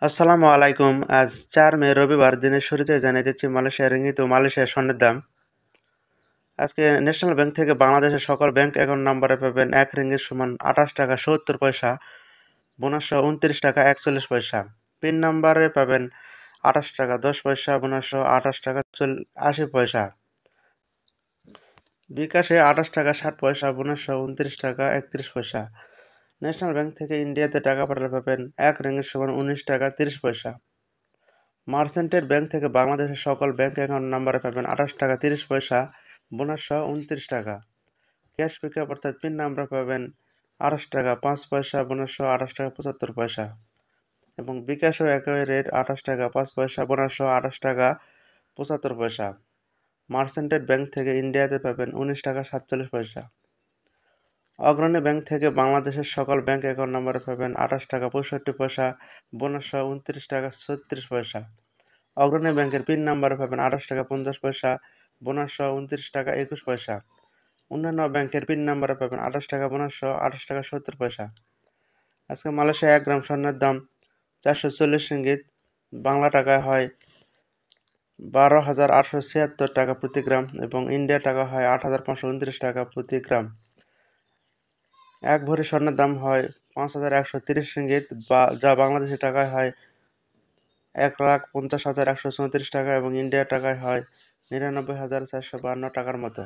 আসসালামু আলাইকুম। আজ ৪ মে রবিবার। দিনের শুরুতে জানিয়ে দিচ্ছি মালয়েশিয়ার রিঙ্গিত ও মালয়েশিয়ার স্বর্ণের দাম। আজকে ন্যাশনাল ব্যাংক থেকে বাংলাদেশের সকল ব্যাংক অ্যাকাউন্ট নাম্বারে পাবেন ১ রিঙ্গিত সমান ২৮ টাকা ৭০ পয়সা, বোনাসসহ ২৯ টাকা ৪১ পয়সা। পিন নাম্বারে পাবেন ২৮ টাকা ১০ পয়সা, বোনাসসহ ২৮ টাকা ৮০ পয়সা। বিকাশে ২৮ টাকা ৬০ পয়সা, বোনাসসহ ২৯ টাকা ৩১ পয়সা। ন্যাশনাল ব্যাংক থেকে ইন্ডিয়াতে টাকা পাঠালে পাবেন ১ রিঙ্গিত সমান ১৯ টাকা ৩০ পয়সা। মার্চেন্টের ব্যাংক থেকে বাংলাদেশের সকল ব্যাংক অ্যাকাউন্ট নাম্বারে পাবেন ২৮ টাকা ৩০ পয়সা, বোনাসসহ ২৯ টাকা। ক্যাশ পিকআপ অর্থাৎ পিন নাম্বার পাবেন ২৮ টাকা ৫ পয়সা, বোনাসসহ ২৮ টাকা ৭৫ পয়সা। এবং বিকাশও একই রেট ২৮ টাকা ৫ পয়সা, বোনাসসহ ২৮ টাকা ৭৫ পয়সা। মার্চেন্টেড ব্যাংক থেকে ইন্ডিয়াতে পাবেন ১৯ টাকা ৪৭ পয়সা। অগ্রণী ব্যাংক থেকে বাংলাদেশের সকল ব্যাংক অ্যাকাউন্ট নাম্বারে পাবেন ২৮ টাকা ৬৫ পয়সা, বোনাসসহ ২৯ টাকা ৩৬ পয়সা। অগ্রণী ব্যাংকের পিন নাম্বারে পাবেন ২৮ টাকা ৫০ পয়সা, বোনাসসহ ২৯ টাকা ২১ পয়সা। অন্যান্য ব্যাংকের পিন নাম্বারে পাবেন ২৮ টাকা বোনাসসহ ২৮ টাকা ৭০ পয়সা। আজকে মালয়েশিয়া ১ গ্রাম স্বর্ণের দাম ৪৪০ রিঙ্গিত, বাংলা টাকায় হয় ১২,৮৭৬ টাকা প্রতি গ্রাম এবং ইন্ডিয়া টাকা হয় ৮,৫২৯ টাকা প্রতি গ্রাম। ১ ভরি স্বর্ণের দাম হয় ৫,১৩০ রিঙ্গিত, যা বাংলাদেশি টাকায় হয় ১,৫০,১৩৪ টাকা এবং ইন্ডিয়ার টাকায় হয় ৯৯,৪৫২ টাকার মতো।